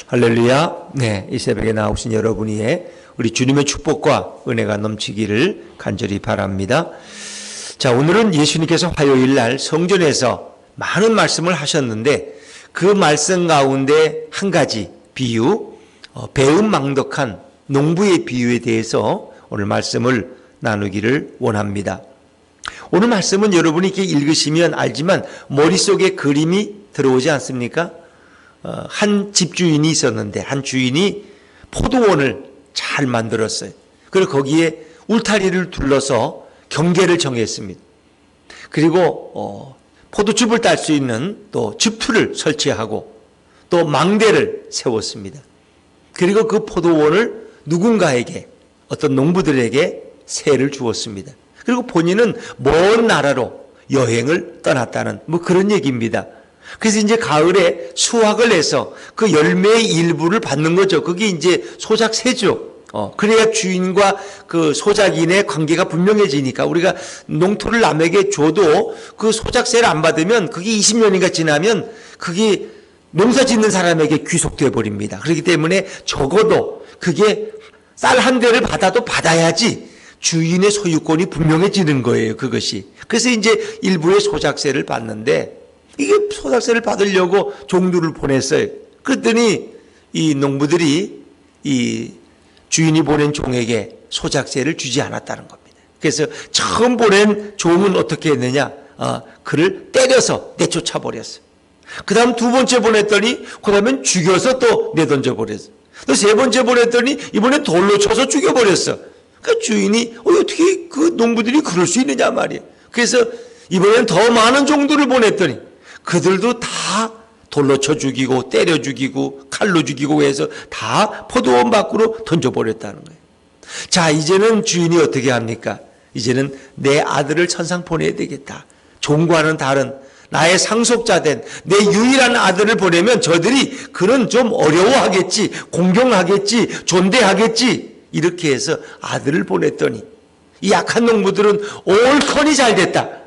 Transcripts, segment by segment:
할렐루야. 네, 이 새벽에 나오신 여러분이 우리 주님의 축복과 은혜가 넘치기를 간절히 바랍니다. 자, 오늘은 예수님께서 화요일 날 성전에서 많은 말씀을 하셨는데 그 말씀 가운데 한 가지 비유, 배은망덕한 농부의 비유에 대해서 오늘 말씀을 나누기를 원합니다. 오늘 말씀은 여러분이 이렇게 읽으시면 알지만 머릿속에 그림이 들어오지 않습니까? 한 집주인이 있었는데 한 주인이 포도원을 잘 만들었어요. 그리고 거기에 울타리를 둘러서 경계를 정했습니다. 그리고 포도즙을 딸 수 있는 또 즙투를 설치하고 또 망대를 세웠습니다. 그리고 그 포도원을 누군가에게 어떤 농부들에게 세를 주었습니다. 그리고 본인은 먼 나라로 여행을 떠났다는 그런 얘기입니다. 그래서 이제 가을에 수확을 해서 그 열매의 일부를 받는 거죠. 그게 이제 소작세죠. 그래야 주인과 그 소작인의 관계가 분명해지니까 우리가 농토를 남에게 줘도 그 소작세를 안 받으면 그게 20년인가 지나면 그게 농사 짓는 사람에게 귀속되어 버립니다. 그렇기 때문에 적어도 그게 쌀 한 대를 받아도 받아야지 주인의 소유권이 분명해지는 거예요. 그것이. 그래서 이제 일부의 소작세를 받는데 이게 소작세를 받으려고 종들을 보냈어요. 그랬더니 이 농부들이 이 주인이 보낸 종에게 소작세를 주지 않았다는 겁니다. 그래서 처음 보낸 종은 어떻게 했느냐? 그를 때려서 내쫓아 버렸어요. 그 다음 두 번째 보냈더니 그 다음엔 죽여서 또 내던져 버렸어요. 또 세 번째 보냈더니 이번엔 돌로 쳐서 죽여버렸어. 그러니까 주인이 어떻게 그 농부들이 그럴 수 있느냐 말이에요. 그래서 이번엔 더 많은 종들을 보냈더니 그들도 다 돌로 쳐 죽이고 때려 죽이고 칼로 죽이고 해서 다 포도원 밖으로 던져버렸다는 거예요. 자, 이제는 주인이 어떻게 합니까? 이제는 내 아들을 천상 보내야 되겠다. 종과는 다른 나의 상속자된 내 유일한 아들을 보내면 저들이 그는 좀 어려워하겠지, 공경하겠지, 존대하겠지. 이렇게 해서 아들을 보냈더니 이 약한 농부들은 옳거니 잘 됐다.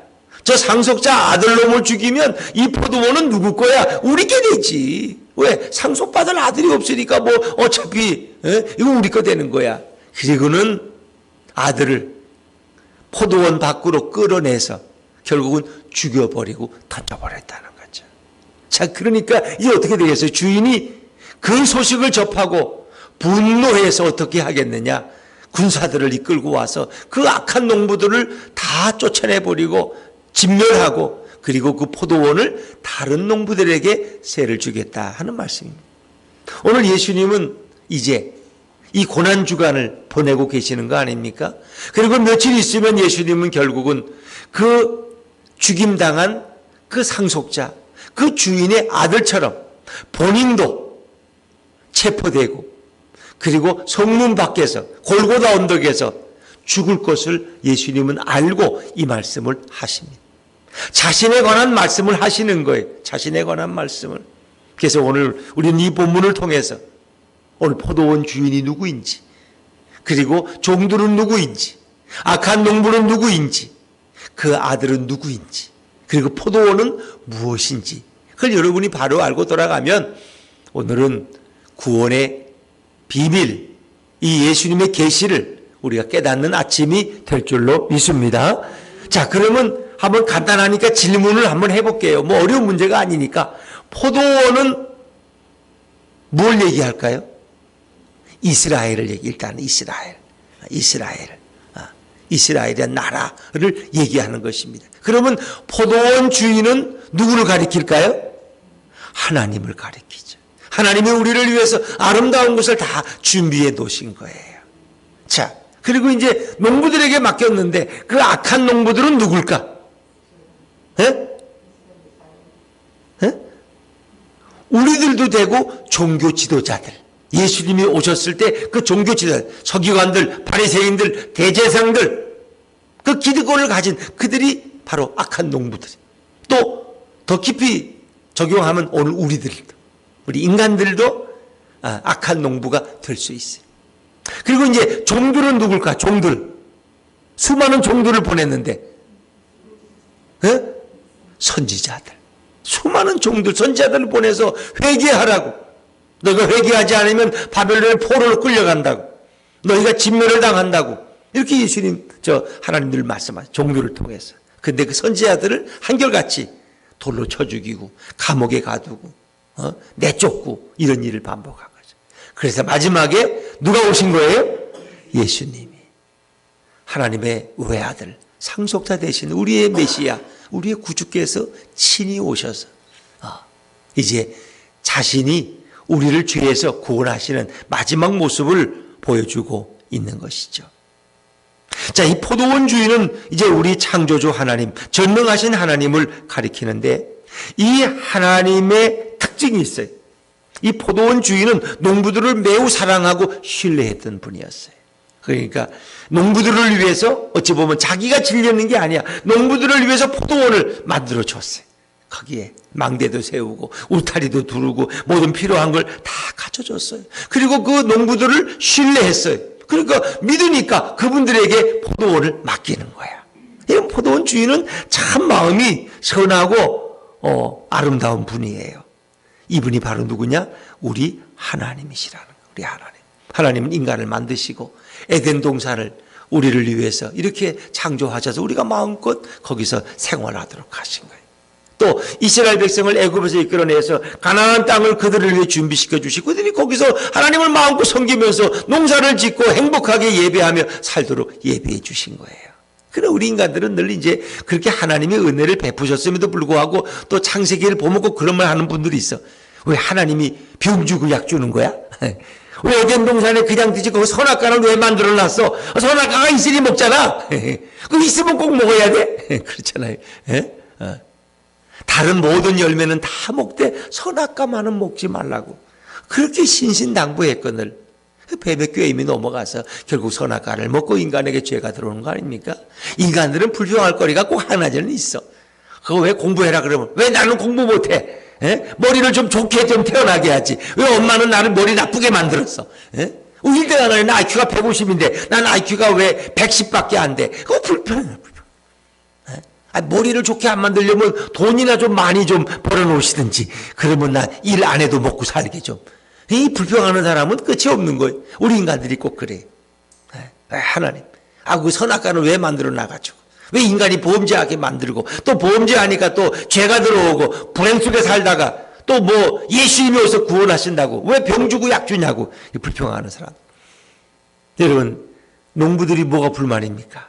저 상속자 아들놈을 죽이면 이 포도원은 누구 거야? 우리 게 되지. 왜? 상속받을 아들이 없으니까 어차피 이거 우리 거 되는 거야. 그리고는 아들을 포도원 밖으로 끌어내서 결국은 죽여버리고 던져버렸다는 거죠. 자, 그러니까 이게 어떻게 되겠어요? 주인이 그 소식을 접하고 분노해서 어떻게 하겠느냐? 군사들을 이끌고 와서 그 악한 농부들을 다 쫓아내버리고 진멸하고 그리고 그 포도원을 다른 농부들에게 세를 주겠다 하는 말씀입니다. 오늘 예수님은 이제 이 고난주간을 보내고 계시는 거 아닙니까? 그리고 며칠 있으면 예수님은 결국은 그 죽임당한 그 상속자, 그 주인의 아들처럼 본인도 체포되고 그리고 성문 밖에서 골고다 언덕에서 죽을 것을 예수님은 알고 이 말씀을 하십니다. 자신에 관한 말씀을 하시는 거예요. 자신에 관한 말씀을. 그래서 오늘 우리는 이 본문을 통해서 오늘 포도원 주인이 누구인지 그리고 종들은 누구인지 악한 농부는 누구인지 그 아들은 누구인지 그리고 포도원은 무엇인지 그걸 여러분이 바로 알고 돌아가면 오늘은 구원의 비밀, 이 예수님의 계시를 우리가 깨닫는 아침이 될 줄로 믿습니다. 자, 그러면 한번 간단하니까 질문을 한번 해볼게요. 어려운 문제가 아니니까. 포도원은 뭘 얘기할까요? 이스라엘을 일단 이스라엘이란 나라를 얘기하는 것입니다. 그러면 포도원 주인은 누구를 가리킬까요? 하나님을 가리키죠. 하나님이 우리를 위해서 아름다운 것을 다 준비해 놓으신 거예요. 자, 그리고 이제 농부들에게 맡겼는데 그 악한 농부들은 누굴까? 우리들도 되고 종교 지도자들. 예수님이 오셨을 때 그 종교 지도자들, 서기관들, 바리새인들, 대제사장들, 그 기득권을 가진 그들이 바로 악한 농부들. 또 더 깊이 적용하면 오늘 우리 인간들도 악한 농부가 될 수 있어요. 그리고 이제 종들은 누굴까? 종들. 수많은 종들을 보냈는데 선지자들. 수많은 종들, 선지자들을 보내서 회개하라고 너희가 회개하지 않으면 바벨론의 포로로 끌려간다고. 너희가 진멸을 당한다고. 이렇게 예수님, 하나님들 말씀하세요. 종교를 통해서. 근데 그 선지자들을 한결같이 돌로 쳐 죽이고, 감옥에 가두고, 내쫓고, 이런 일을 반복한 거죠. 그래서 마지막에 누가 오신 거예요? 예수님이. 하나님의 외아들, 상속자 되신 우리의 메시아, 우리의 구주께서 친히 오셔서, 이제 자신이 우리를 죄에서 구원하시는 마지막 모습을 보여주고 있는 것이죠. 자, 이 포도원 주인은 이제 우리 창조주 하나님, 전능하신 하나님을 가리키는데 이 하나님의 특징이 있어요. 이 포도원 주인은 농부들을 매우 사랑하고 신뢰했던 분이었어요. 그러니까 농부들을 위해서 어찌 보면 자기가 질려는 게 아니야. 농부들을 위해서 포도원을 만들어 줬어요. 거기에 망대도 세우고 울타리도 두르고 모든 필요한 걸 다 갖춰줬어요. 그리고 그 농부들을 신뢰했어요. 그러니까 믿으니까 그분들에게 포도원을 맡기는 거야. 이 포도원 주인은 참 마음이 선하고 아름다운 분이에요. 이분이 바로 누구냐? 우리 하나님이시라는 거예요. 우리 하나님. 하나님은 인간을 만드시고 에덴 동산을 우리를 위해서 이렇게 창조하셔서 우리가 마음껏 거기서 생활하도록 하신 거예요. 또 이스라엘 백성을 애굽에서 이끌어내서 가나안 땅을 그들을 위해 준비시켜 주시고 그들이 거기서 하나님을 마음껏 섬기면서 농사를 짓고 행복하게 예배하며 살도록 예배해 주신 거예요. 그래 우리 인간들은 늘 이제 그렇게 하나님의 은혜를 베푸셨음에도 불구하고 또 창세기를 보먹고 그런 말 하는 분들이 있어. 왜 하나님이 병 주고 약 주는 거야? 왜 에덴 동산에 그냥 드지 그 선악과를 왜 만들어놨어? 선악과가 있으니 먹잖아. 그 있으면 꼭 먹어야 돼? 그렇잖아요. 다른 모든 열매는 다 먹되 선악과만은 먹지 말라고. 그렇게 신신당부했거늘. 뱀의 꾀임이 넘어가서 결국 선악과를 먹고 인간에게 죄가 들어오는 거 아닙니까? 인간들은 불평할 거리가 꼭 하나는 있어. 그거 왜 공부해라 그러면 왜 나는 공부 못해? 머리를 좀 좋게 좀 태어나게 하지. 왜 엄마는 나를 머리 나쁘게 만들었어? 우리 때가 나는 IQ가 150인데 난 IQ가 왜 110밖에 안 돼? 그거 불평해. 머리를 좋게 안 만들려면 돈이나 좀 많이 좀 벌어놓으시든지 그러면 나 일 안 해도 먹고 살게 좀. 이 불평하는 사람은 끝이 없는 거예요. 우리 인간들이 꼭 그래. 하나님. 그 선악과는 왜 만들어 놔가지고. 왜 인간이 범죄하게 만들고 또 범죄하니까 또 죄가 들어오고 불행 속에 살다가 또 뭐 예수님이 오셔서 구원하신다고 왜 병 주고 약 주냐고 불평하는 사람. 여러분 농부들이 뭐가 불만입니까?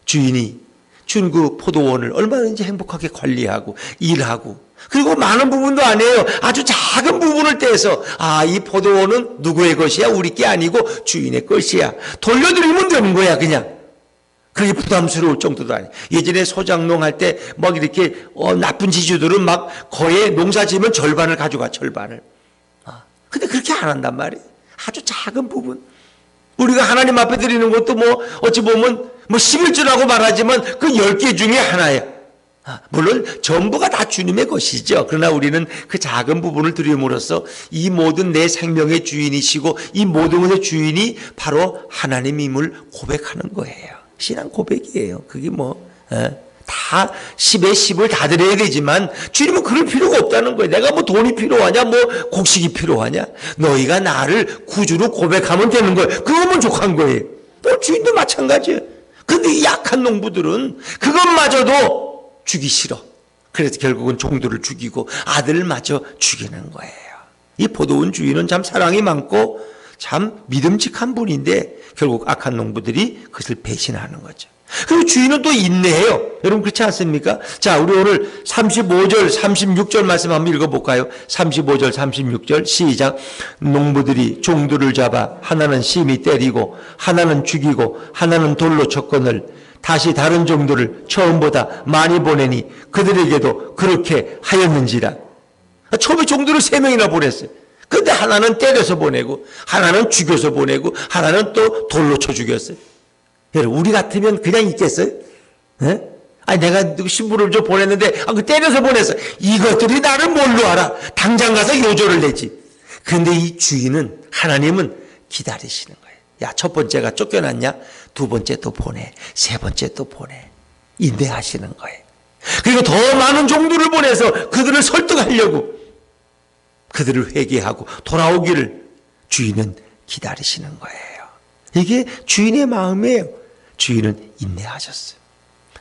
주인이 준 그 포도원을 얼마든지 행복하게 관리하고 일하고 그리고 많은 부분도 아니에요. 아주 작은 부분을 떼서 이 포도원은 누구의 것이야? 우리 게 아니고 주인의 것이야. 돌려드리면 되는 거야 그냥. 그게 부담스러울 정도도 아니에요. 예전에 소장농 할 때 막 이렇게 나쁜 지주들은 막 거의 농사 지으면 절반을 가져가 절반을. 근데 그렇게 안 한단 말이에요. 아주 작은 부분. 우리가 하나님 앞에 드리는 것도 뭐 어찌 보면 뭐 11조라고 말하지만 그 10개 중에 하나예요. 물론 전부가 다 주님의 것이죠. 그러나 우리는 그 작은 부분을 드림으로써 이 모든 내 생명의 주인이시고 이 모든 것의 주인이 바로 하나님임을 고백하는 거예요. 신앙 고백이에요. 그게 다 10에 10을 다 드려야 되지만 주님은 그럴 필요가 없다는 거예요. 내가 뭐 돈이 필요하냐 뭐 곡식이 필요하냐. 너희가 나를 구주로 고백하면 되는 거예요. 그거면 족한 거예요. 또 주인도 마찬가지예요. 근데 이 약한 농부들은 그것마저도 주기 싫어. 그래서 결국은 종들을 죽이고 아들마저 죽이는 거예요. 이 포도원 주인은 참 사랑이 많고 참 믿음직한 분인데 결국 악한 농부들이 그것을 배신하는 거죠. 그리고 주인은 또 인내해요. 여러분 그렇지 않습니까? 자, 우리 오늘 35절, 36절 말씀 한번 읽어볼까요? 35절, 36절 시작. 농부들이 종들을 잡아 하나는 심히 때리고 하나는 죽이고 하나는 돌로 쳤거늘 다시 다른 종들을 처음보다 많이 보내니 그들에게도 그렇게 하였는지라. 처음에 종들을 3명이나 보냈어요. 근데 하나는 때려서 보내고 하나는 죽여서 보내고 하나는 또 돌로 쳐 죽였어요. 여러분 우리 같으면 그냥 있겠어요? 내가 신부를 좀 보냈는데 그 때려서 보냈어. 이것들이 나를 뭘로 알아? 당장 가서 요조를 내지. 근데 이 주인은 하나님은 기다리시는 거예요. 야, 첫 번째가 쫓겨났냐? 두 번째 또 보내. 세 번째 또 보내. 인내하시는 거예요. 그리고 더 많은 종들을 보내서 그들을 설득하려고. 그들을 회개하고 돌아오기를 주인은 기다리시는 거예요. 이게 주인의 마음이에요. 주인은 인내하셨어요.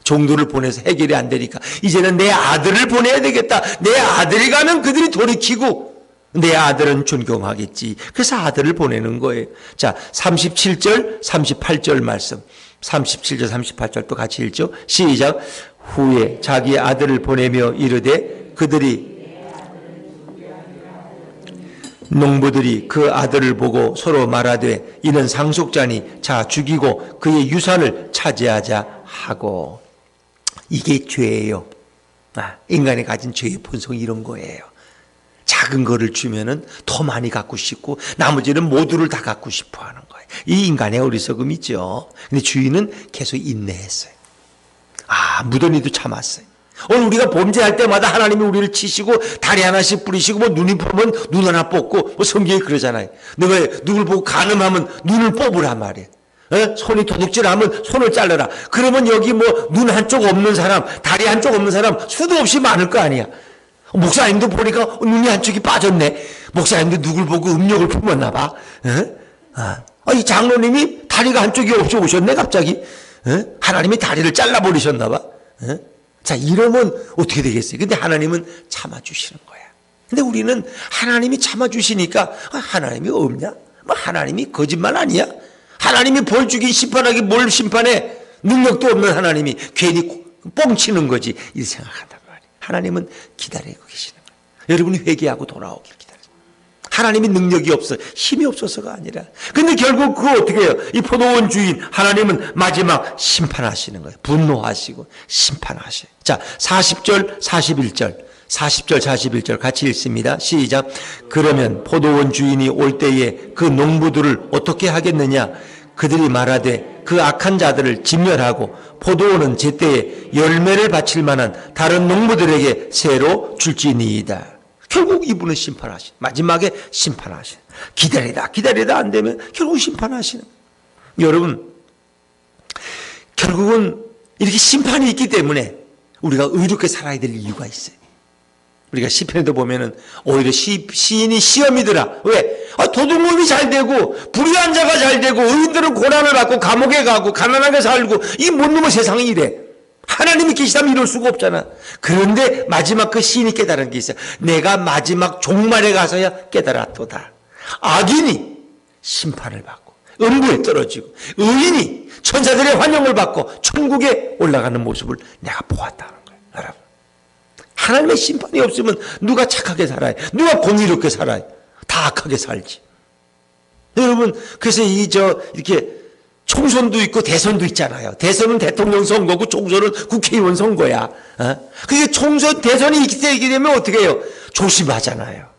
종도를 보내서 해결이 안 되니까 이제는 내 아들을 보내야 되겠다. 내 아들이 가면 그들이 돌이키고 내 아들은 존경하겠지. 그래서 아들을 보내는 거예요. 자, 37절, 38절 말씀. 37절, 38절 또 같이 읽죠. 시작. 후에 자기 아들을 보내며 이르되 그들이 농부들이 그 아들을 보고 서로 말하되 이는 상속자니 자 죽이고 그의 유산을 차지하자 하고. 이게 죄예요. 인간이 가진 죄의 본성이 이런 거예요. 작은 거를 주면은 더 많이 갖고 싶고 나머지는 모두를 다 갖고 싶어 하는 거예요. 이 인간의 어리석음이죠. 근데 주인은 계속 인내했어요. 무더니도 참았어요. 오늘 우리가 범죄할 때마다 하나님이 우리를 치시고 다리 하나씩 뿌리시고 뭐 눈이 보면 눈 하나 뽑고 뭐 성경에 그러잖아요. 너가 누굴 보고 간음하면 눈을 뽑으란 말이에요. 손이 도둑질하면 손을 잘라라. 그러면 여기 뭐 눈 한쪽 없는 사람, 다리 한쪽 없는 사람 수도 없이 많을 거 아니야. 목사님도 보니까 눈이 한쪽이 빠졌네. 목사님도 누굴 보고 음력을 품었나 봐. 이 장로님이 다리가 한쪽이 없어 오셨네 갑자기. 하나님이 다리를 잘라버리셨나 봐. 자, 이러면 어떻게 되겠어요? 근데 하나님은 참아주시는 거야. 근데 우리는 하나님이 참아주시니까 하나님이 없냐? 뭐 하나님이 거짓말 아니야? 하나님이 벌 주긴 심판하기 뭘 심판해? 능력도 없는 하나님이 괜히 뻥치는 거지. 이 생각한단 말이에요. 하나님은 기다리고 계시는 거예요. 여러분이 회개하고 돌아오길 기다려요. 하나님이 능력이 없어, 힘이 없어서가 아니라. 근데 결국 그거 어떻게 해요? 이 포도원 주인 하나님은 마지막 심판하시는 거예요. 분노하시고 심판하셔요. 자, 40절 41절 40절 41절 같이 읽습니다. 시작. 그러면 포도원 주인이 올 때에 그 농부들을 어떻게 하겠느냐? 그들이 말하되 그 악한 자들을 진멸하고 포도원은 제때에 열매를 바칠 만한 다른 농부들에게 새로 줄지니이다. 결국 이분은 심판하시는, 마지막에 심판하시는. 기다리다 안 되면 결국 심판하시는. 여러분, 결국은 이렇게 심판이 있기 때문에 우리가 의롭게 살아야 될 이유가 있어요. 우리가 시편에도 보면은 오히려 시인이 시험이더라. 왜? 도둑놈이 잘 되고 불의한 자가 잘 되고 의인들은 고난을 받고 감옥에 가고 가난하게 살고 이 못 넘어 세상이 이래. 하나님이 계시다면 이럴 수가 없잖아. 그런데 마지막 그 시인이 깨달은 게 있어요. 내가 마지막 종말에 가서야 깨달았도다. 악인이 심판을 받고 음부에 떨어지고 의인이 천사들의 환영을 받고 천국에 올라가는 모습을 내가 보았다는 거예요. 여러분, 하나님의 심판이 없으면 누가 착하게 살아요? 누가 공의롭게 살아요? 다 악하게 살지. 여러분, 그래서 이렇게 총선도 있고 대선도 있잖아요. 대선은 대통령 선거고 총선은 국회의원 선거야. 그게 총선, 대선이 있게 되면 어떻게 해요? 조심하잖아요.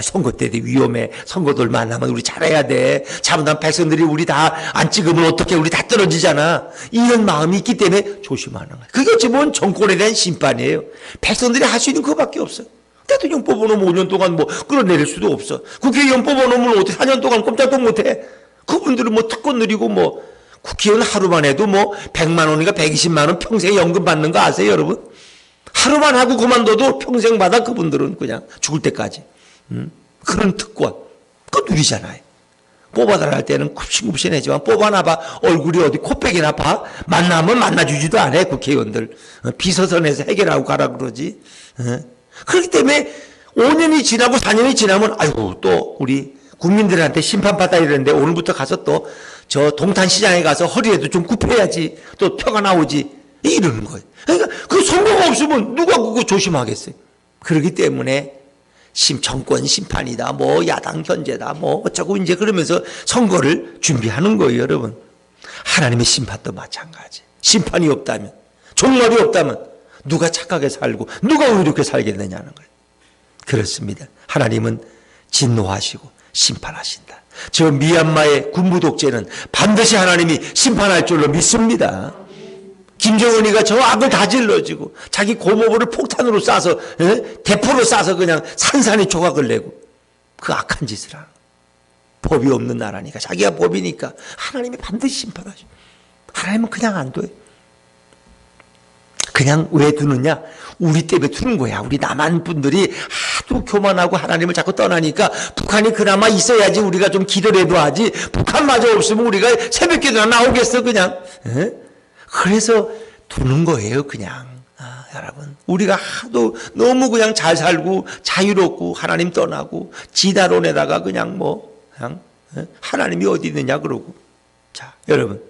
선거 때 위험해. 선거들 만나면 우리 잘해야 돼. 잘못하면 백성들이 우리 다 안 찍으면 어떻게 우리 다 떨어지잖아. 이런 마음이 있기 때문에 조심하는 거예요. 그게 어찌 보면 정권에 대한 심판이에요. 백성들이 할 수 있는 그거밖에 없어. 대통령 뽑아놓으면 5년 동안 뭐 끌어내릴 수도 없어. 국회의원 뽑아놓으면 어떻게 4년 동안 꼼짝도 못해. 그분들은 뭐 특권 누리고 뭐 국회의원 하루만 해도 뭐 100만 원인가 120만 원 평생 연금 받는 거 아세요, 여러분? 하루만 하고 그만둬도 평생 받아. 그분들은 그냥 죽을 때까지. 그런 특권, 그거 누리잖아요. 뽑아달라 할 때는 굽신굽신하지만 뽑아놔봐 얼굴이 어디 코빼기나 봐. 만나면 만나주지도 않아. 국회의원들 비서선에서 해결하고 가라 그러지. 그렇기 때문에 5년이 지나고 4년이 지나면 아이고 또 우리 국민들한테 심판받아 이러는데 오늘부터 가서 또 저 동탄시장에 가서 허리에도 좀 굽혀야지 또 표가 나오지 이러는 거예요. 그러니까 그 선거가 없으면 누가 그거 조심하겠어요. 그렇기 때문에 정권 심판이다, 뭐 야당 견제다, 뭐 어쩌고 이제 그러면서 선거를 준비하는 거예요, 여러분. 하나님의 심판도 마찬가지. 심판이 없다면, 종말이 없다면 누가 착하게 살고 누가 의롭게 살겠느냐는 거예요. 그렇습니다. 하나님은 진노하시고 심판하신다. 저 미얀마의 군부 독재는 반드시 하나님이 심판할 줄로 믿습니다. 김정은이가 저 악을 다 질러지고 자기 고모부를 폭탄으로 쏴서 대포로 쏴서 그냥 산산이 조각을 내고 그 악한 짓을 하는 법이 없는 나라니까 자기가 법이니까 하나님이 반드시 심판하셔. 하나님은 그냥 안 둬요. 그냥 왜 두느냐? 우리 때문에 두는 거야. 우리 남한 분들이 하도 교만하고 하나님을 자꾸 떠나니까 북한이 그나마 있어야지 우리가 좀 기도라도 하지. 북한마저 없으면 우리가 새벽기도나 나오겠어 그냥. 에? 그래서 두는 거예요 그냥. 여러분 우리가 하도 너무 그냥 잘 살고 자유롭고 하나님 떠나고 지다론에다가 그냥 그냥 하나님이 어디 있느냐 그러고. 자 여러분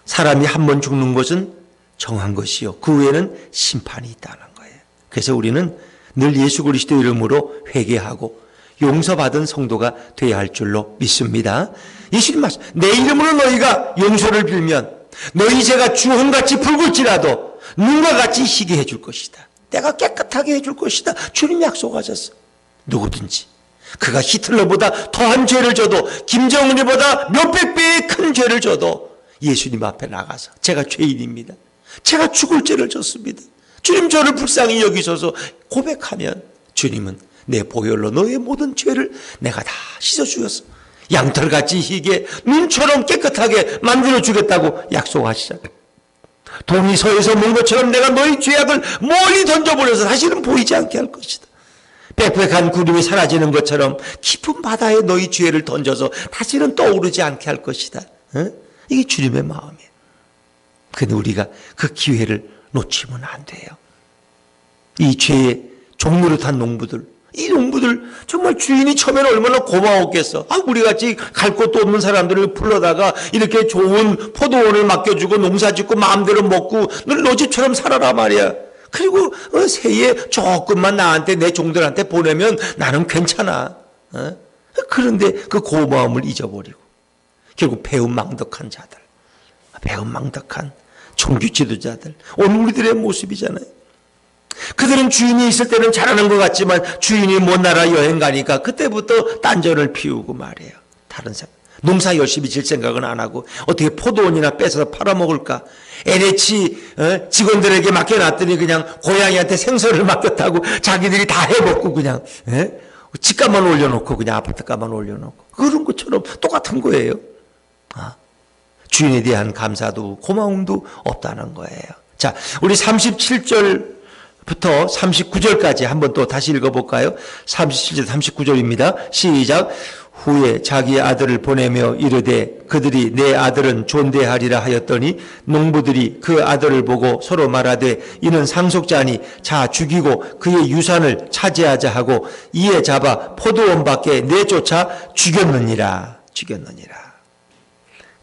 사람이 한 번 죽는 것은 정한 것이요 그 후에는 심판이 있다는 거예요. 그래서 우리는 늘 예수 그리스도 이름으로 회개하고 용서받은 성도가 되어야 할 줄로 믿습니다. 예수님 말씀 내 이름으로 너희가 용서를 빌면 너희 죄가 주홍같이 붉을지라도 눈과 같이 희게 해줄 것이다. 내가 깨끗하게 해줄 것이다. 주님 약속하셨어. 누구든지 그가 히틀러보다 더한 죄를 져도 김정은이보다 몇백 배의 큰 죄를 져도 예수님 앞에 나가서 제가 죄인입니다. 제가 죽을 죄를 졌습니다. 주님 저를 불쌍히 여기셔서 고백하면 주님은 내 보혈로 너의 모든 죄를 내가 다 씻어주었어. 양털같이 희게 눈처럼 깨끗하게 만들어주겠다고 약속하시잖아요. 동이 서에서 먼 것처럼 내가 너희 죄악을 멀리 던져버려서 다시는 보이지 않게 할 것이다. 빽빽한 구름이 사라지는 것처럼 깊은 바다에 너희 죄를 던져서 다시는 떠오르지 않게 할 것이다. 이게 주님의 마음이에요. 근데 우리가 그 기회를 놓치면 안 돼요. 이 죄의 종로를 탄 농부들, 이 농부들 정말 주인이 처음에는 얼마나 고마웠겠어. 우리같이 갈 곳도 없는 사람들을 불러다가 이렇게 좋은 포도원을 맡겨주고 농사짓고 마음대로 먹고 늘 너 집처럼 살아라 말이야. 그리고 새해 조금만 나한테 내 종들한테 보내면 나는 괜찮아. 그런데 그 고마움을 잊어버리고 결국 배은망덕한 자들, 배은망덕한 종교 지도자들, 오늘 우리들의 모습이잖아요. 그들은 주인이 있을 때는 잘하는 것 같지만 주인이 먼 나라 여행 가니까 그때부터 딴전을 피우고 말이에요. 다른 사람 농사 열심히 질 생각은 안 하고 어떻게 포도원이나 뺏어서 팔아먹을까. LH 직원들에게 맡겨놨더니 그냥 고양이한테 생선을 맡겼다고 자기들이 다 해먹고 그냥 집값만 올려놓고 그냥 아파트값만 올려놓고 그런 것처럼 똑같은 거예요. 주인에 대한 감사도 고마움도 없다는 거예요. 자, 우리 37절부터 39절까지 한번 또 다시 읽어볼까요? 37절 39절입니다. 시작. 후에 자기의 아들을 보내며 이르되 그들이 내 아들은 존대하리라 하였더니 농부들이 그 아들을 보고 서로 말하되 이는 상속자니 자 죽이고 그의 유산을 차지하자 하고 이에 잡아 포도원 밖에 내쫓아 죽였느니라.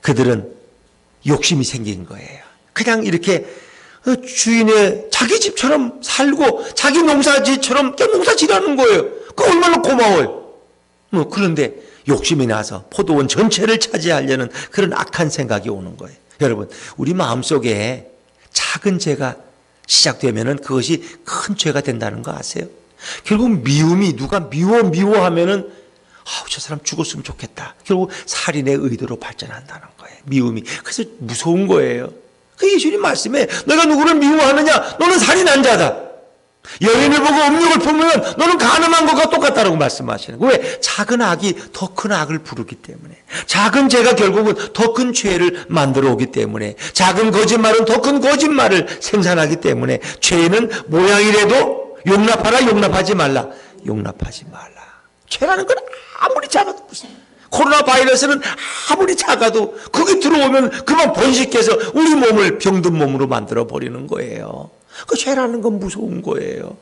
그들은 욕심이 생긴 거예요. 그냥 이렇게 주인의 자기 집처럼 살고 자기 농사지처럼 농사지라는 거예요. 그 얼마나 고마워요. 그런데 욕심이 나서 포도원 전체를 차지하려는 그런 악한 생각이 오는 거예요. 여러분 우리 마음속에 작은 죄가 시작되면은 그것이 큰 죄가 된다는 거 아세요? 결국 미움이 누가 미워하면은 저 사람 죽었으면 좋겠다. 결국 살인의 의도로 발전한다는 거예요. 미움이. 그래서 무서운 거예요. 그 예수님 말씀에 너가 누구를 미워하느냐? 너는 살인한 자다. 여인을 보고 음욕을 품으면 너는 간음한 것과 똑같다라고 말씀하시는 거예요. 왜? 작은 악이 더 큰 악을 부르기 때문에. 작은 죄가 결국은 더 큰 죄를 만들어 오기 때문에. 작은 거짓말은 더 큰 거짓말을 생산하기 때문에. 죄는 모양이라도 용납하지 말라. 죄라는 건 아무리 작아도 무슨 코로나 바이러스는 아무리 작아도 그게 들어오면 그만 번식해서 우리 몸을 병든 몸으로 만들어 버리는 거예요. 그 죄라는 건 무서운 거예요.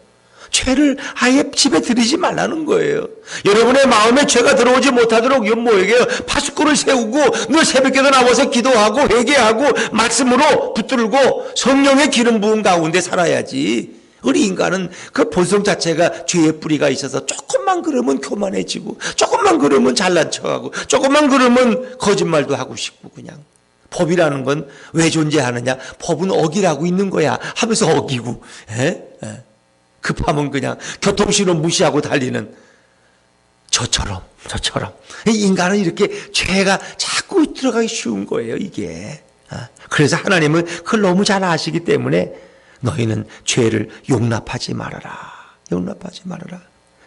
죄를 아예 집에 들이지 말라는 거예요. 여러분의 마음에 죄가 들어오지 못하도록 이건 뭐예요? 파수꾼을 세우고 늘 새벽에도 나와서 기도하고 회개하고 말씀으로 붙들고 성령의 기름 부은 가운데 살아야지. 우리 인간은 그 본성 자체가 죄의 뿌리가 있어서 조금만 그러면 교만해지고 조금만 그러면 잘난 척하고 조금만 그러면 거짓말도 하고 싶고 그냥. 법이라는 건 왜 존재하느냐? 법은 어기라고 있는 거야 하면서 어기고 급하면 그냥 교통신호 무시하고 달리는 저처럼 인간은 이렇게 죄가 자꾸 들어가기 쉬운 거예요 이게. 그래서 하나님은 그걸 너무 잘 아시기 때문에 너희는 죄를 용납하지 말아라.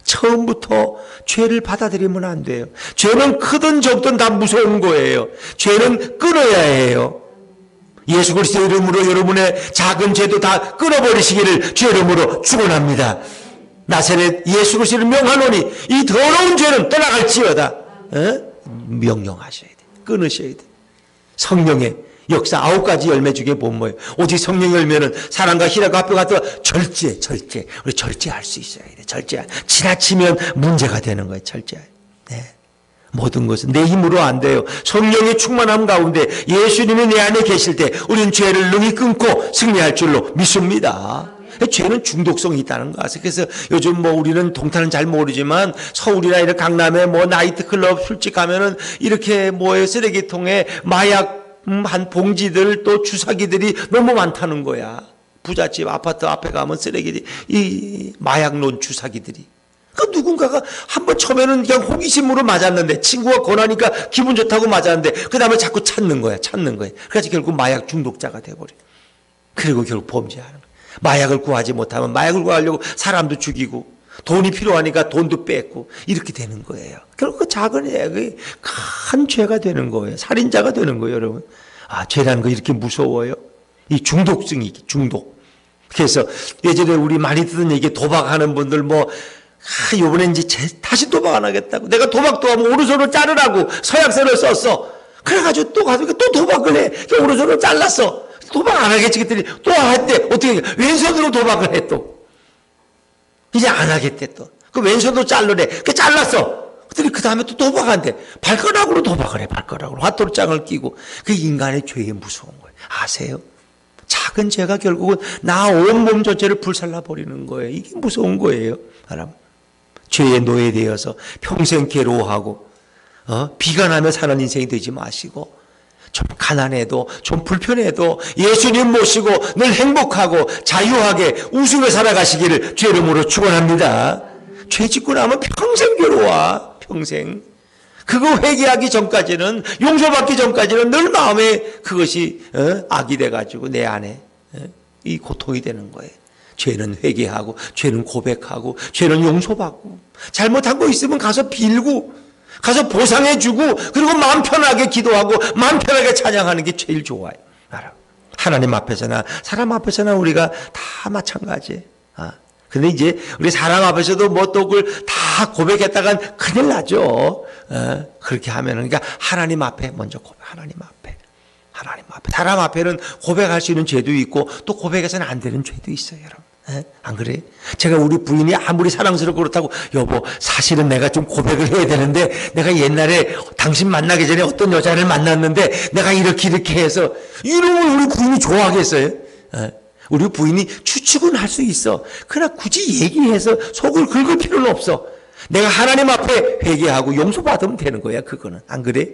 처음부터 죄를 받아들이면 안 돼요. 죄는 크든 적든 다 무서운 거예요. 죄는 끊어야 해요. 예수 그리스도 이름으로 여러분의 작은 죄도 다 끊어버리시기를 주 이름으로 축원합니다. 나사렛 예수 그리스도를 명하노니 이 더러운 죄는 떠나갈지어다. 명령하셔야 돼. 끊으셔야 돼. 성령의 역사 9가지 열매 중에 본 뭐예요? 오직 성령 열매는 사랑과 희락과 합병과 절제. 우리 절제할 수 있어야 돼. 절제. 지나치면 문제가 되는 거예요. 절제. 네. 모든 것은 내 힘으로 안 돼요. 성령의 충만함 가운데 예수님이 내 안에 계실 때 우리는 죄를 능히 끊고 승리할 줄로 믿습니다. 죄는 중독성이 있다는 거 아세요? 그래서 요즘 뭐 우리는 동탄은 잘 모르지만 서울이나 이런 강남에 뭐 나이트클럽 술집 가면은 이렇게 뭐에 쓰레기통에 마약 한 봉지들 또 주사기들이 너무 많다는 거야. 부잣집 아파트 앞에 가면 쓰레기들이 이 마약 놓은 주사기들이. 그 누군가가 한번 처음에는 그냥 호기심으로 맞았는데 친구가 권하니까 기분 좋다고 맞았는데 그 다음에 자꾸 찾는 거야. 그래서 결국 마약 중독자가 돼버려. 그리고 결국 범죄하는 거야. 마약을 구하지 못하면 마약을 구하려고 사람도 죽이고 돈이 필요하니까 돈도 뺏고 이렇게 되는 거예요. 결국 그 작은 액이 큰 죄가 되는 거예요. 살인자가 되는 거예요, 여러분. 아, 죄라는 거 이렇게 무서워요. 이 중독성이 중독. 그래서 예전에 우리 많이 듣던 얘기 도박하는 분들 요번에 이제 다시 도박 안 하겠다고. 내가 도박도 하면 오른손을 자르라고 서약서를 썼어. 그래가지고 또 가서 또 도박을 해. 오른손을 잘랐어. 도박 안 하겠지. 그랬더니 또 했대. 어떻게 왼손으로 도박을 해 또. 이제 안 하겠대 또. 그 왼손으로 자르래. 그 잘랐어. 그랬더니 그 다음에 또 도박한대. 발가락으로 도박을 해. 발가락으로. 화토장을 끼고. 그 인간의 죄에 무서운 거예요. 아세요? 작은 죄가 결국은 나 온몸 전체를 불살라 버리는 거예요. 이게 무서운 거예요. 여러분. 죄에 노예되어서 평생 괴로워하고 비관하며 사는 인생이 되지 마시고 좀 가난해도 좀 불편해도 예수님 모시고 늘 행복하고 자유하게 웃으며 살아가시기를 주 이름으로 축원합니다. 죄 짓고 나면 평생 괴로워. 평생. 그거 회개하기 전까지는 용서받기 전까지는 늘 마음에 그것이 악이 돼가지고 내 안에 이 고통이 되는 거예요. 죄는 회개하고 죄는 고백하고 죄는 용서받고 잘못한 거 있으면 가서 빌고 가서 보상해주고 그리고 마음 편하게 기도하고 마음 편하게 찬양하는 게 제일 좋아요. 하나님 앞에서나 사람 앞에서나 우리가 다 마찬가지예요. 근데 이제 우리 사람 앞에서도 또 그걸 다 고백했다간 큰일 나죠. 그렇게 하면은 그러니까 하나님 앞에 먼저 하나님 앞에. 사람 앞에는 고백할 수 있는 죄도 있고 또 고백해서는 안 되는 죄도 있어요, 여러분. 안 그래요? 제가 우리 부인이 아무리 사랑스럽고 그렇다고 여보 사실은 내가 좀 고백을 해야 되는데 내가 옛날에 당신 만나기 전에 어떤 여자를 만났는데 내가 이렇게 해서 이러면 우리 부인이 좋아하겠어요? 우리 부인이 추측은 할 수 있어. 그러나 굳이 얘기해서 속을 긁을 필요는 없어. 내가 하나님 앞에 회개하고 용서받으면 되는 거야. 그거는. 안 그래?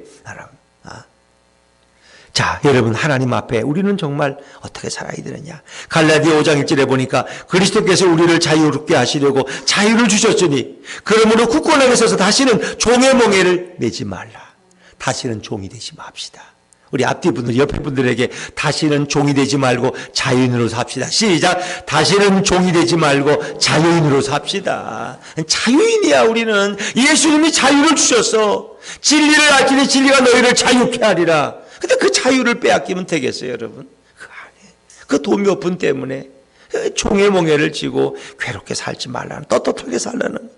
자, 여러분 하나님 앞에 우리는 정말 어떻게 살아야 되느냐. 갈라디아 5장 1절에 보니까 그리스도께서 우리를 자유롭게 하시려고 자유를 주셨으니 그러므로 굳건하게 서서 다시는 종의 멍에를 매지 말라. 다시는 종이 되지 맙시다. 우리 앞뒤 분들, 옆에 분들에게 다시는 종이 되지 말고 자유인으로 삽시다. 시작. 다시는 종이 되지 말고 자유인으로 삽시다. 자유인이야 우리는. 예수님이 자유를 주셨어. 진리를 알지니 진리가 너희를 자유케 하리라. 근데 그 자유를 빼앗기면 되겠어요, 여러분? 그 돈 몇 푼 때문에 종의 멍에를 지고 괴롭게 살지 말라는, 떳떳하게 살라는.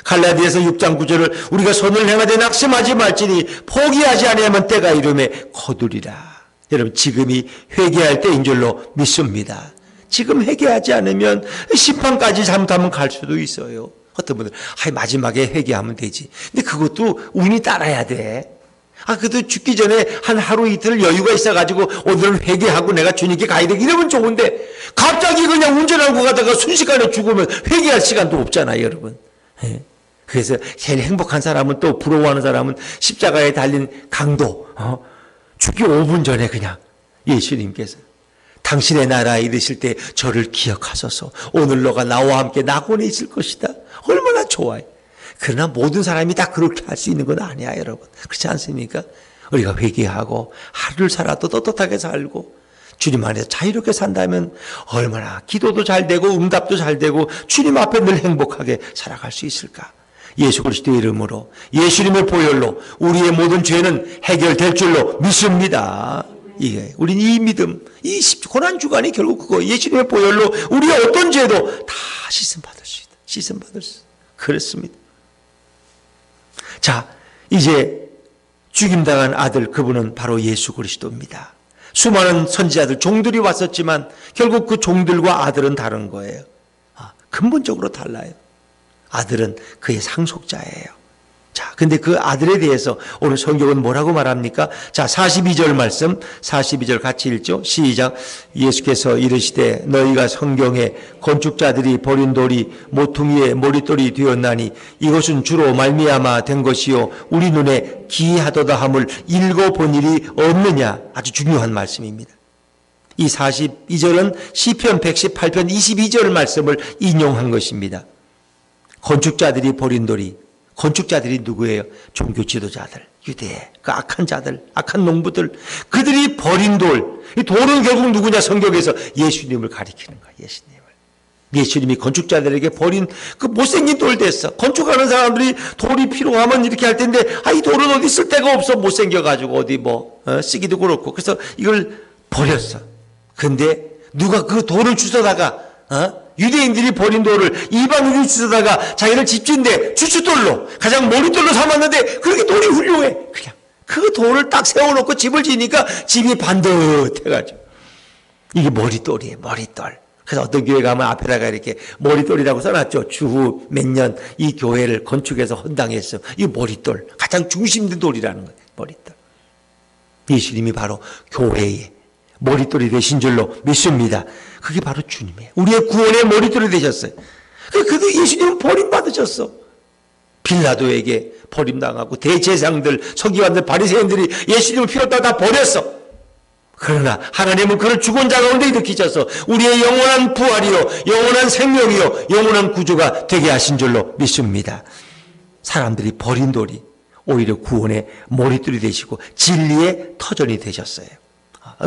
갈라디아서 6장 9절을 우리가 손을 행하되 낙심하지 말지니 포기하지 아니하면 때가 이름에 거두리라. 여러분 지금이 회개할 때인 줄로 믿습니다. 지금 회개하지 않으면 심판까지 잘못하면 갈 수도 있어요. 어떤 분들 마지막에 회개하면 되지. 근데 그것도 운이 따라야 돼. 그래도 죽기 전에 한 하루 이틀 여유가 있어가지고 오늘은 회개하고 내가 주님께 가야 돼. 이러면 좋은데 갑자기 그냥 운전하고 가다가 순식간에 죽으면 회개할 시간도 없잖아요, 여러분. 그래서 제일 행복한 사람은 또 부러워하는 사람은 십자가에 달린 강도, 죽기 5분 전에 그냥 예수님께서 당신의 나라에 이르실 때 저를 기억하소서. 오늘 너가 나와 함께 낙원에 있을 것이다. 얼마나 좋아요. 그러나 모든 사람이 다 그렇게 할 수 있는 건 아니야, 여러분. 그렇지 않습니까? 우리가 회개하고 하루를 살아도 떳떳하게 살고 주님 안에서 자유롭게 산다면 얼마나 기도도 잘 되고 응답도 잘 되고 주님 앞에 늘 행복하게 살아갈 수 있을까? 예수 그리스도의 이름으로 예수님의 보혈로 우리의 모든 죄는 해결될 줄로 믿습니다. 이게 우린 이 믿음, 이 고난 주간이 결국 그거 예수님의 보혈로 우리의 어떤 죄도 다 씻음 받을 수 있다. 씻음 받을 수 있다. 그렇습니다. 자, 이제 죽임당한 아들, 그분은 바로 예수 그리스도입니다. 수많은 선지자들, 종들이 왔었지만 결국 그 종들과 아들은 다른 거예요. 근본적으로 달라요. 아들은 그의 상속자예요. 자, 근데 그 아들에 대해서 오늘 성경은 뭐라고 말합니까? 자, 42절 말씀, 42절 같이 읽죠. 시작. 예수께서 이르시되 너희가 성경에 건축자들이 버린 돌이 모퉁이의 머릿돌이 되었나니 이것은 주로 말미암아 된 것이요 우리 눈에 기이하도다 함을 읽어본 일이 없느냐. 아주 중요한 말씀입니다. 이 42절은 시편 118편 22절 말씀을 인용한 것입니다. 건축자들이 버린 돌이, 건축자들이 누구예요? 종교 지도자들, 유대의 그 악한 자들, 악한 농부들, 그들이 버린 돌, 이 돌은 결국 누구냐? 성경에서 예수님을 가리키는 거야. 예수님이 건축자들에게 버린 그 못생긴 돌 됐어. 건축하는 사람들이 돌이 필요하면 이렇게 할 텐데, 이 돌은 어디 쓸 데가 없어. 못생겨가지고 어디 쓰기도 그렇고. 그래서 이걸 버렸어. 근데 누가 그 돌을 주워다가 유대인들이 버린 돌을 이방인들이 주워다가 자기를 집진데 주춧돌로 가장 머릿돌로 삼았는데 그렇게 돌이 훌륭해. 그냥 그 돌을 딱 세워놓고 집을 지니까 집이 반듯해가지고 이게 머릿돌이에요. 머릿돌. 그래서 어떤 교회 가면 앞에다가 이렇게 머릿돌이라고 써놨죠. 주후 몇 년 이 교회를 건축해서 헌당했어. 이 머릿돌, 가장 중심된 돌이라는 거예요. 머릿돌. 예수님이 바로 교회의 머릿돌이 되신 줄로 믿습니다. 그게 바로 주님이에요. 우리의 구원의 머릿돌이 되셨어요. 그래도 예수님은 버림받으셨어. 빌라도에게 버림당하고 대제사장들, 서기관들, 바리새인들이 예수님을 필요 없다고 다 버렸어. 그러나 하나님은 그를 죽은 자 가운데 일으키셔서 우리의 영원한 부활이요, 영원한 생명이요, 영원한 구주가 되게 하신 줄로 믿습니다. 사람들이 버린 돌이 오히려 구원의 머릿돌이 되시고 진리의 터전이 되셨어요.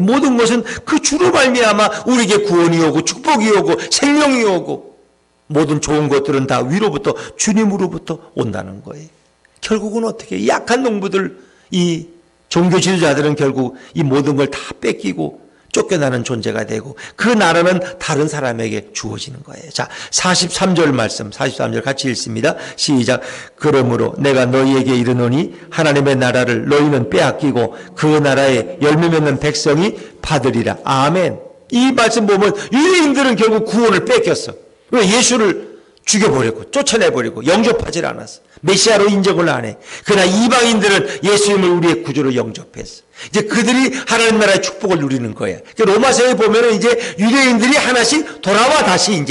모든 것은 그 주로 말미암아 우리에게 구원이 오고 축복이 오고 생명이 오고 모든 좋은 것들은 다 위로부터 주님으로부터 온다는 거예요. 결국은 어떻게 약한 농부들, 이 종교 지도자들은 결국 이 모든 걸 다 뺏기고 쫓겨나는 존재가 되고 그 나라는 다른 사람에게 주어지는 거예요. 자, 43절 말씀, 43절 같이 읽습니다. 시작. 그러므로 내가 너희에게 이르노니 하나님의 나라를 너희는 빼앗기고 그 나라에 열매 맺는 백성이 받으리라. 아멘. 이 말씀 보면 유대인들은 결국 구원을 뺏겼어. 왜? 예수를 죽여버렸고 쫓아내버리고 영접하지 않았어. 메시아로 인정을 안 해. 그러나 이방인들은 예수님을 우리의 구주로 영접했어. 이제 그들이 하나님 나라의 축복을 누리는 거야. 로마서에 보면은 이제 유대인들이 하나씩 돌아와 다시.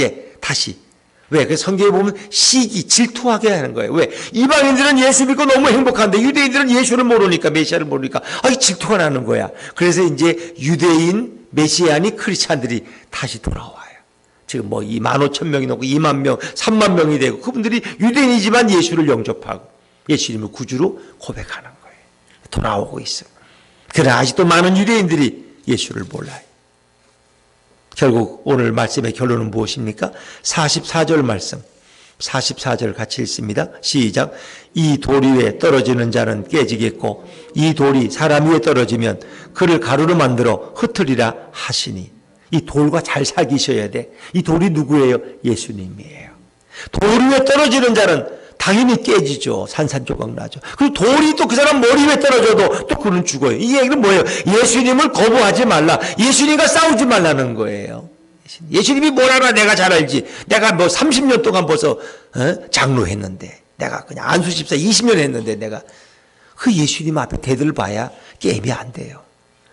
왜? 그 성경에 보면 시기, 질투하게 하는 거예요. 왜? 이방인들은 예수 믿고 너무 행복한데 유대인들은 예수를 모르니까, 메시아를 모르니까, 질투가 나는 거야. 그래서 이제 유대인, 메시아니 크리스찬들이 다시 돌아와요. 지금 25,000명이 넘고 2만 명, 3만 명이 되고 그분들이 유대인이지만 예수를 영접하고 예수님을 구주로 고백하는 거예요. 돌아오고 있어요. 그러나 아직도 많은 유대인들이 예수를 몰라요. 결국 오늘 말씀의 결론은 무엇입니까? 44절 말씀, 44절 같이 읽습니다. 시작. 이 돌 위에 떨어지는 자는 깨지겠고 이 돌이 사람 위에 떨어지면 그를 가루로 만들어 흩으리라 하시니. 이 돌과 잘 사귀셔야 돼. 이 돌이 누구예요? 예수님이에요. 돌 위에 떨어지는 자는 당연히 깨지죠. 산산조각 나죠. 그리고 돌이 또 그 사람 머리 위에 떨어져도 또 그는 죽어요. 이 얘기는 뭐예요? 예수님을 거부하지 말라. 예수님과 싸우지 말라는 거예요. 예수님이 뭘 알아? 내가 잘 알지. 내가 30년 동안 벌써 장로했는데, 내가 그냥 안수집사 20년 했는데 내가 그 예수님 앞에 대들봐야 게임이 안 돼요.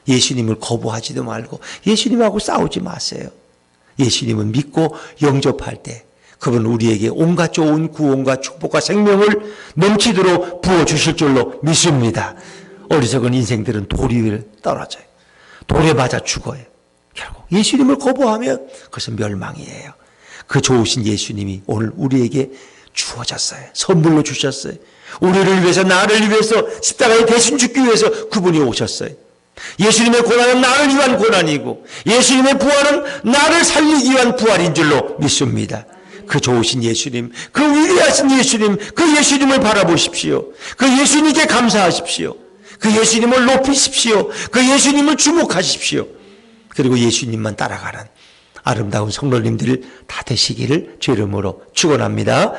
예수님을 거부하지도 말고 예수님하고 싸우지 마세요. 예수님은 믿고 영접할 때 그분 우리에게 온갖 좋은 구원과 축복과 생명을 넘치도록 부어주실 줄로 믿습니다. 어리석은 인생들은 돌 위에 떨어져요. 돌에 맞아 죽어요. 결국 예수님을 거부하면 그것은 멸망이에요. 그 좋으신 예수님이 오늘 우리에게 주어졌어요. 선물로 주셨어요. 우리를 위해서, 나를 위해서 십자가에 대신 죽기 위해서 그분이 오셨어요. 예수님의 고난은 나를 위한 고난이고 예수님의 부활은 나를 살리기 위한 부활인 줄로 믿습니다. 그 좋으신 예수님, 그 위대하신 예수님, 그 예수님을 바라보십시오. 그 예수님께 감사하십시오. 그 예수님을 높이십시오. 그 예수님을 주목하십시오. 그리고 예수님만 따라가는 아름다운 성도님들 다 되시기를 주 이름으로 축원합니다.